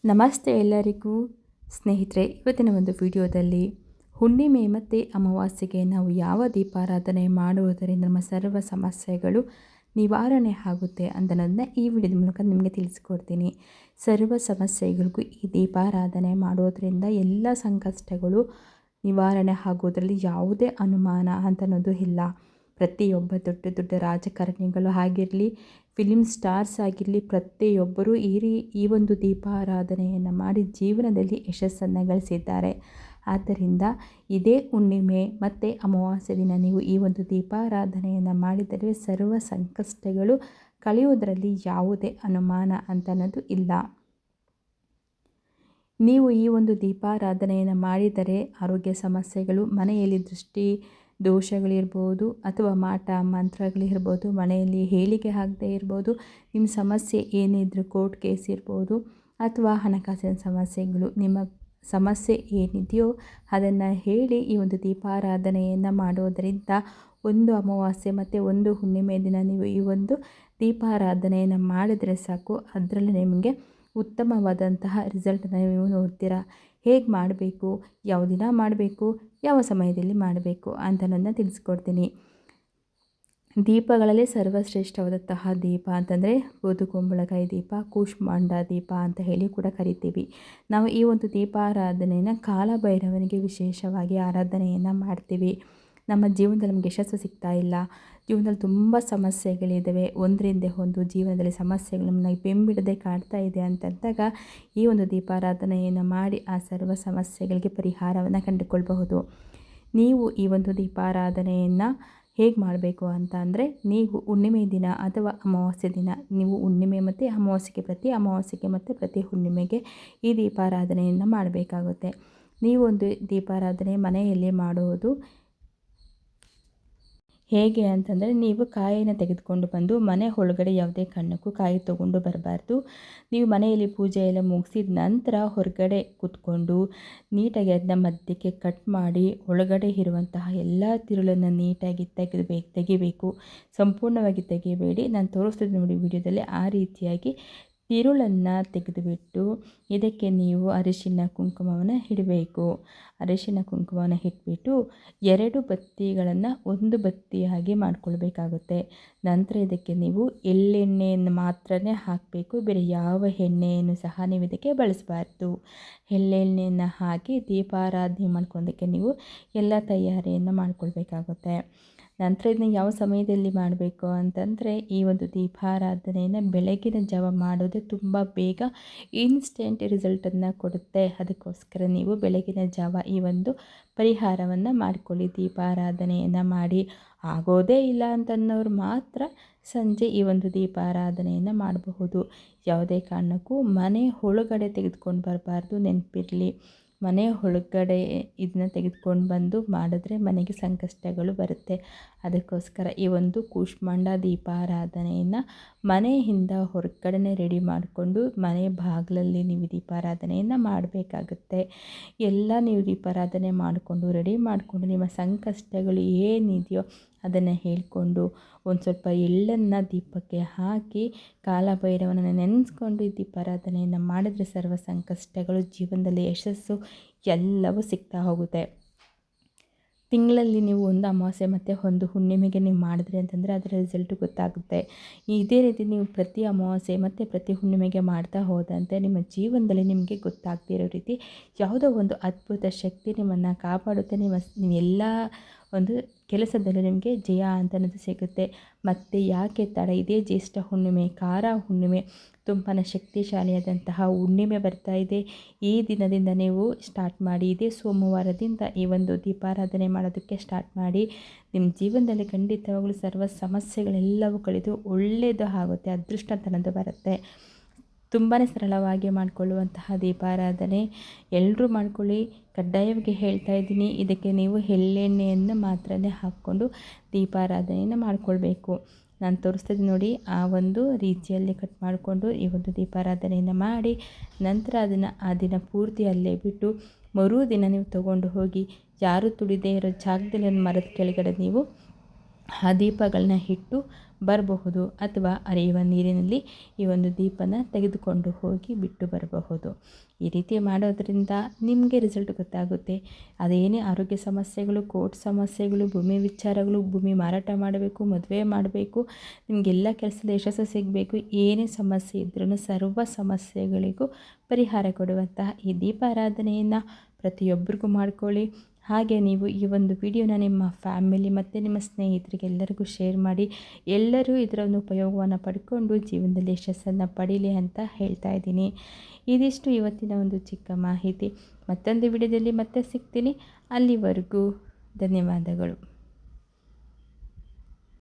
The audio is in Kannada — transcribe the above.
ನಮಸ್ತೆ ಎಲ್ಲರಿಗೂ ಸ್ನೇಹಿತರೆ, ಇವತ್ತಿನ ಒಂದು ವಿಡಿಯೋದಲ್ಲಿ ಹುಣ್ಣಿಮೆ ಮತ್ತು ಅಮಾವಾಸ್ಯೆಗೆ ನಾವು ಯಾವ ದೀಪಾರಾಧನೆ ಮಾಡುವುದರಿಂದ ನಮ್ಮ ಸರ್ವ ಸಮಸ್ಯೆಗಳು ನಿವಾರಣೆ ಆಗುತ್ತೆ ಅನ್ನೋದನ್ನ ಈ ವಿಡಿಯೋದ ಮೂಲಕ ನಿಮಗೆ ತಿಳಿಸ್ಕೊಡ್ತೀನಿ. ಸರ್ವ ಸಮಸ್ಯೆಗಳಿಗೂ ಈ ದೀಪಾರಾಧನೆ ಮಾಡೋದರಿಂದ ಎಲ್ಲ ಸಂಕಷ್ಟಗಳು ನಿವಾರಣೆ ಆಗೋದ್ರಲ್ಲಿ ಯಾವುದೇ ಅನುಮಾನ ಅಂತನ್ನೋದು ಇಲ್ಲ. ಪ್ರತಿಯೊಬ್ಬ ದೊಡ್ಡ ದೊಡ್ಡ ರಾಜಕಾರಣಿಗಳು ಆಗಿರಲಿ, ಫಿಲಿಮ್ ಸ್ಟಾರ್ಸ್ ಆಗಿರಲಿ, ಪ್ರತಿಯೊಬ್ಬರೂ ಈ ಒಂದು ದೀಪಾರಾಧನೆಯನ್ನು ಮಾಡಿ ಜೀವನದಲ್ಲಿ ಯಶಸ್ಸನ್ನು ಗಳಿಸಿದ್ದಾರೆ. ಆದ್ದರಿಂದ ಇದೇ ಹುಣ್ಣಿಮೆ ಮತ್ತು ಅಮಾವಾಸ್ಯೆ ದಿನ ನೀವು ಈ ಒಂದು ದೀಪಾರಾಧನೆಯನ್ನು ಮಾಡಿದರೆ ಸರ್ವ ಸಂಕಷ್ಟಗಳು ಕಳೆಯುವುದರಲ್ಲಿ ಯಾವುದೇ ಅನುಮಾನ ಅಂತನ್ನೋದು ಇಲ್ಲ. ನೀವು ಈ ಒಂದು ದೀಪಾರಾಧನೆಯನ್ನು ಮಾಡಿದರೆ ಆರೋಗ್ಯ ಸಮಸ್ಯೆಗಳು, ಮನೆಯಲ್ಲಿ ದೃಷ್ಟಿ ದೋಷಗಳಿರ್ಬೋದು ಅಥವಾ ಮಾಟ ಮಂತ್ರಗಳಿರ್ಬೋದು, ಮನೆಯಲ್ಲಿ ಹೇಳಿಕೆ ಆಗದೆ ಇರ್ಬೋದು, ನಿಮ್ಮ ಸಮಸ್ಯೆ ಏನಿದ್ರು ಕೋರ್ಟ್ ಕೇಸ್ ಇರ್ಬೋದು ಅಥವಾ ಹಣಕಾಸಿನ ಸಮಸ್ಯೆಗಳು, ನಿಮ್ಮ ಸಮಸ್ಯೆ ಏನಿದೆಯೋ ಅದನ್ನು ಹೇಳಿ ಈ ಒಂದು ದೀಪಾರಾಧನೆಯನ್ನು ಮಾಡೋದರಿಂದ ಒಂದು ಅಮಾವಾಸ್ಯೆ ಮತ್ತು ಒಂದು ಹುಣ್ಣಿಮೆ ದಿನ ನೀವು ಈ ಒಂದು ದೀಪಾರಾಧನೆಯನ್ನು ಮಾಡಿದರೆ ಸಾಕು, ಅದರಲ್ಲಿ ನಿಮಗೆ ಉತ್ತಮವಾದಂತಹ ರಿಸಲ್ಟನ್ನು ನೀವು ನೋಡ್ತೀರಾ. ಹೇಗೆ ಮಾಡಬೇಕು, ಯಾವ ದಿನ ಮಾಡಬೇಕು, ಯಾವ ಸಮಯದಲ್ಲಿ ಮಾಡಬೇಕು ಅಂತನನ್ನು ತಿಳಿಸ್ಕೊಡ್ತೀನಿ. ದೀಪಗಳಲ್ಲಿ ಸರ್ವಶ್ರೇಷ್ಠವಾದಂತಹ ದೀಪ ಅಂತಂದರೆ ಬೂದುಕುಂಬಳಕಾಯಿ ದೀಪ, ಕೂಷ್ಮಾಂಡ ದೀಪ ಅಂತ ಹೇಳಿ ಕೂಡ ಕರಿತೀವಿ. ನಾವು ಈ ಒಂದು ದೀಪಾರಾಧನೆಯನ್ನು ಕಾಲಭೈರವನಿಗೆ ವಿಶೇಷವಾಗಿ ಆರಾಧನೆಯನ್ನು ಮಾಡ್ತೀವಿ. ನಮ್ಮ ಜೀವನದಲ್ಲಿ ನಮಗೆ ಯಶಸ್ಸು ಸಿಗ್ತಾ ಇಲ್ಲ, ಜೀವನದಲ್ಲಿ ತುಂಬ ಸಮಸ್ಯೆಗಳಿದ್ದಾವೆ, ಒಂದರಿಂದ ಒಂದು ಜೀವನದಲ್ಲಿ ಸಮಸ್ಯೆಗಳು ನಮ್ಮನ್ನು ಬೆಂಬಿಡದೆ ಕಾಡ್ತಾ ಇದೆ ಅಂತಂದಾಗ ಈ ಒಂದು ದೀಪಾರಾಧನೆಯನ್ನು ಮಾಡಿ ಆ ಸರ್ವ ಸಮಸ್ಯೆಗಳಿಗೆ ಪರಿಹಾರವನ್ನು ಕಂಡುಕೊಳ್ಬಹುದು. ನೀವು ಈ ಒಂದು ದೀಪಾರಾಧನೆಯನ್ನು ಹೇಗೆ ಮಾಡಬೇಕು ಅಂತ ಅಂದರೆ, ನೀವು ಹುಣ್ಣಿಮೆ ದಿನ ಅಥವಾ ಅಮಾವಾಸ್ಯೆ ದಿನ, ನೀವು ಹುಣ್ಣಿಮೆ ಮತ್ತು ಅಮಾವಾಸ್ಯೆಗೆ ಪ್ರತಿ ಅಮಾವಾಸ್ಯೆಗೆ ಮತ್ತು ಪ್ರತಿ ಹುಣ್ಣಿಮೆಗೆ ಈ ದೀಪಾರಾಧನೆಯನ್ನು ಮಾಡಬೇಕಾಗುತ್ತೆ. ನೀವು ಒಂದು ದೀಪಾರಾಧನೆ ಮನೆಯಲ್ಲಿ ಮಾಡುವುದು ಹೇಗೆ ಅಂತಂದರೆ, ನೀವು ಕಾಯಿನ ತೆಗೆದುಕೊಂಡು ಬಂದು ಮನೆ ಒಳಗಡೆ ಯಾವುದೇ ಕಾರಣಕ್ಕೂ ಕಾಯಿ ತೊಗೊಂಡು ಬರಬಾರ್ದು. ನೀವು ಮನೆಯಲ್ಲಿ ಪೂಜೆ ಎಲ್ಲ ಮುಗಿಸಿದ ನಂತರ ಹೊರಗಡೆ ಕೂತ್ಕೊಂಡು ನೀಟಾಗಿ ಅದನ್ನ ಮಧ್ಯಕ್ಕೆ ಕಟ್ ಮಾಡಿ ಒಳಗಡೆ ಇರುವಂತಹ ಎಲ್ಲ ತಿರುಳನ್ನು ನೀಟಾಗಿ ತೆಗಿಬೇಕು. ಸಂಪೂರ್ಣವಾಗಿ ತೆಗಿಬೇಡಿ. ನಾನು ತೋರಿಸ್ತಿದ್ದೆ ನೋಡಿ ವಿಡಿಯೋದಲ್ಲಿ, ಆ ರೀತಿಯಾಗಿ ತಿರುಳನ್ನು ತೆಗೆದುಬಿಟ್ಟು ಇದಕ್ಕೆ ನೀವು ಅರಿಶಿನ ಕುಂಕುಮವನ್ನು ಇಡಬೇಕು. ಅರಿಶಿನ ಕುಂಕುಮವನ್ನು ಇಟ್ಬಿಟ್ಟು 2 ಬತ್ತಿಗಳನ್ನು ಒಂದು ಬತ್ತಿಯಾಗಿ ಮಾಡಿಕೊಳ್ಬೇಕಾಗುತ್ತೆ. ನಂತರ ಇದಕ್ಕೆ ನೀವು ಎಳ್ಳೆಣ್ಣೆಯನ್ನು ಮಾತ್ರನೇ ಹಾಕಬೇಕು, ಬೇರೆ ಯಾವ ಎಣ್ಣೆಯನ್ನು ಸಹ ನೀವು ಇದಕ್ಕೆ ಬಳಸಬಾರ್ದು. ಎಳ್ಳೆಣ್ಣೆಯನ್ನು ಹಾಕಿ ದೀಪಾರಾಧನೆ ಮಾಡ್ಕೊಳ್ಳೋದಕ್ಕೆ ನೀವು ಎಲ್ಲ ತಯಾರಿಯನ್ನು ಮಾಡಿಕೊಳ್ಬೇಕಾಗುತ್ತೆ. ನಂತರ ಇದನ್ನ ಯಾವ ಸಮಯದಲ್ಲಿ ಮಾಡಬೇಕು ಅಂತಂದರೆ, ಈ ಒಂದು ದೀಪಾರಾಧನೆಯನ್ನು ಬೆಳಗಿನ ಜಾವ ಮಾಡೋದೇ ತುಂಬ ಬೇಗ ಇನ್ಸ್ಟೆಂಟ್ ರಿಸಲ್ಟನ್ನು ಕೊಡುತ್ತೆ. ಅದಕ್ಕೋಸ್ಕರ ನೀವು ಬೆಳಗಿನ ಜಾವ ಈ ಒಂದು ಪರಿಹಾರವನ್ನು ಮಾಡಿಕೊಳ್ಳಿ. ದೀಪಾರಾಧನೆಯನ್ನು ಮಾಡಿ ಆಗೋದೇ ಇಲ್ಲ ಅಂತನ್ನೋರು ಮಾತ್ರ ಸಂಜೆ ಈ ಒಂದು ದೀಪಾರಾಧನೆಯನ್ನು ಮಾಡಬಹುದು. ಯಾವುದೇ ಕಾರಣಕ್ಕೂ ಮನೆ ಒಳಗಡೆ ತೆಗೆದುಕೊಂಡು ಬರಬಾರ್ದು, ನೆನಪಿರಲಿ. ಮನೆ ಒಳಗಡೆ ಇದನ್ನ ತೆಗೆದುಕೊಂಡು ಬಂದು ಮಾಡಿದ್ರೆ ಮನೆಗೆ ಸಂಕಷ್ಟಗಳು ಬರುತ್ತೆ. ಅದಕ್ಕೋಸ್ಕರ ಈ ಒಂದು ಕೂಷ್ಮಾಂಡ ದೀಪಾರಾಧನೆಯನ್ನು ಮನೆಯಿಂದ ಹೊರಗಡೆ ರೆಡಿ ಮಾಡಿಕೊಂಡು ಮನೆ ಬಾಗಿಲಲ್ಲಿ ನೀವು ದೀಪಾರಾಧನೆಯನ್ನು ಮಾಡಬೇಕಾಗುತ್ತೆ. ಎಲ್ಲ ನೀವು ದೀಪಾರಾಧನೆ ಮಾಡಿಕೊಂಡು ರೆಡಿ ಮಾಡಿಕೊಂಡು ನಿಮ್ಮ ಸಂಕಷ್ಟಗಳು ಏನಿದೆಯೋ ಅದನ್ನು ಹೇಳಿಕೊಂಡು ಒಂದು ಸ್ವಲ್ಪ ಎಳ್ಳನ್ನು ದೀಪಕ್ಕೆ ಹಾಕಿ ಕಾಲಭೈರವನನ್ನು ನೆನೆಸ್ಕೊಂಡು ಈ ದೀಪಾರಾಧನೆಯನ್ನು ಮಾಡಿದರೆ ಸರ್ವ ಸಂಕಷ್ಟಗಳು, ಜೀವನದಲ್ಲಿ ಯಶಸ್ಸು ಎಲ್ಲವೂ ಸಿಗ್ತಾ ಹೋಗುತ್ತೆ. ತಿಂಗಳಲ್ಲಿ ನೀವು ಒಂದು ಅಮಾವಾಸ್ಯೆ ಮತ್ತು ಒಂದು ಹುಣ್ಣಿಮೆಗೆ ನೀವು ಮಾಡಿದ್ರಿ ಅಂತಂದರೆ ಅದರ ರಿಸಲ್ಟು ಗೊತ್ತಾಗುತ್ತೆ. ಇದೇ ರೀತಿ ನೀವು ಪ್ರತಿ ಅಮಾವಾಸ್ಯೆ ಮತ್ತು ಪ್ರತಿ ಹುಣ್ಣಿಮೆಗೆ ಮಾಡ್ತಾ ಹೋದಂತೆ ನಿಮ್ಮ ಜೀವನದಲ್ಲಿ ನಿಮಗೆ ಗೊತ್ತಾಗ್ತಿರೋ ರೀತಿ ಯಾವುದೋ ಒಂದು ಅದ್ಭುತ ಶಕ್ತಿ ನಿಮ್ಮನ್ನು ಕಾಪಾಡುತ್ತೆ. ನೀವೆಲ್ಲ ಒಂದು ಕೆಲಸದಲ್ಲಿ ನಿಮಗೆ ಜಯ ಅಂತನ್ನೋದು ಸಿಗುತ್ತೆ. ಮತ್ತು ಯಾಕೆ ತಡ, ಇದೇ ಜ್ಯೇಷ್ಠ ಹುಣ್ಣಿಮೆ, ಕಾರ ಹುಣ್ಣಿಮೆ ತುಂಬಾ ಶಕ್ತಿಶಾಲಿಯಾದಂತಹ ಹುಣ್ಣಿಮೆ ಬರ್ತಾ ಇದೆ. ಈ ದಿನದಿಂದ ನೀವು ಸ್ಟಾರ್ಟ್ ಮಾಡಿ, ಇದೇ ಸೋಮವಾರದಿಂದ ಈ ಒಂದು ದೀಪಾರಾಧನೆ ಮಾಡೋದಕ್ಕೆ ಸ್ಟಾರ್ಟ್ ಮಾಡಿ. ನಿಮ್ಮ ಜೀವನದಲ್ಲಿ ಖಂಡಿತವಾಗಲೂ ಸರ್ವ ಸಮಸ್ಯೆಗಳೆಲ್ಲವೂ ಕಳೆದು ಒಳ್ಳೆಯದು ಆಗುತ್ತೆ, ಅದೃಷ್ಟ ಅಂತನ್ನೋದು ಬರುತ್ತೆ. ತುಂಬಾ ಸರಳವಾಗಿ ಮಾಡಿಕೊಳ್ಳುವಂತಹ ದೀಪಾರಾಧನೆ ಎಲ್ಲರೂ ಮಾಡ್ಕೊಳ್ಳಿ. ಕಡ್ಡಾಯವಾಗಿ ಹೇಳ್ತಾ ಇದ್ದೀನಿ, ಇದಕ್ಕೆ ನೀವು ಎಳ್ಳೆಣ್ಣೆಯನ್ನು ಮಾತ್ರನೇ ಹಾಕ್ಕೊಂಡು ದೀಪಾರಾಧನೆಯನ್ನು ಮಾಡಿಕೊಳ್ಬೇಕು. ನಾನು ತೋರಿಸ್ತಿದ್ದೀನಿ ನೋಡಿ, ಆ ಒಂದು ರೀತಿಯಲ್ಲಿ ಕಟ್ ಮಾಡಿಕೊಂಡು ಈ ಒಂದು ದೀಪಾರಾಧನೆಯನ್ನು ಮಾಡಿ ನಂತರ ಆ ದಿನ ಪೂರ್ತಿ ಅಲ್ಲೇ ಬಿಟ್ಟು ಮರುದಿನ ನೀವು ತೊಗೊಂಡು ಹೋಗಿ ಯಾರು ತುಳಿದೇ ಇರೋ ಜಾಗದಲ್ಲಿ ಒಂದು ಮರದ ಕೆಳಗಡೆ ನೀವು ಆ ದೀಪಗಳನ್ನ ಇಟ್ಟು ಬರಬಹುದು, ಅಥವಾ ಹರಿಯುವ ನೀರಿನಲ್ಲಿ ಈ ಒಂದು ದೀಪನ ತೆಗೆದುಕೊಂಡು ಹೋಗಿ ಬಿಟ್ಟು ಬರಬಹುದು. ಈ ರೀತಿ ಮಾಡೋದ್ರಿಂದ ನಿಮಗೆ ರಿಸಲ್ಟ್ ಗೊತ್ತಾಗುತ್ತೆ. ಅದೇನೇ ಆರೋಗ್ಯ ಸಮಸ್ಯೆಗಳು, ಕೋರ್ಟ್ ಸಮಸ್ಯೆಗಳು, ಭೂಮಿ ವಿಚಾರಗಳು, ಭೂಮಿ ಮಾರಾಟ ಮಾಡಬೇಕು, ಮದುವೆ ಮಾಡಬೇಕು, ನಿಮಗೆಲ್ಲ ಕೆಲಸದ ಯಶಸ್ಸು ಸಿಗಬೇಕು, ಏನೇ ಸಮಸ್ಯೆ ಇದ್ರೂ ಸರ್ವ ಸಮಸ್ಯೆಗಳಿಗೂ ಪರಿಹಾರ ಕೊಡುವಂತಹ ಈ ದೀಪಾರಾಧನೆಯನ್ನು ಪ್ರತಿಯೊಬ್ಬರಿಗೂ ಮಾಡ್ಕೊಳ್ಳಿ. ಹಾಗೆ ನೀವು ಈ ಒಂದು ವಿಡಿಯೋನ ನಿಮ್ಮ ಫ್ಯಾಮಿಲಿ ಮತ್ತು ನಿಮ್ಮ ಸ್ನೇಹಿತರಿಗೆ ಎಲ್ಲರಿಗೂ ಶೇರ್ ಮಾಡಿ. ಎಲ್ಲರೂ ಇದರ ಒಂದು ಉಪಯೋಗವನ್ನು ಪಡ್ಕೊಂಡು ಜೀವನದಲ್ಲಿ ಯಶಸ್ಸನ್ನು ಪಡೀಲಿ ಅಂತ ಹೇಳ್ತಾ ಇದ್ದೀನಿ. ಇದಿಷ್ಟು ಇವತ್ತಿನ ಒಂದು ಚಿಕ್ಕ ಮಾಹಿತಿ. ಮತ್ತೊಂದು ವಿಡಿಯೋದಲ್ಲಿ ಮತ್ತೆ ಸಿಗ್ತೀನಿ. ಅಲ್ಲಿವರೆಗೂ ಧನ್ಯವಾದಗಳು.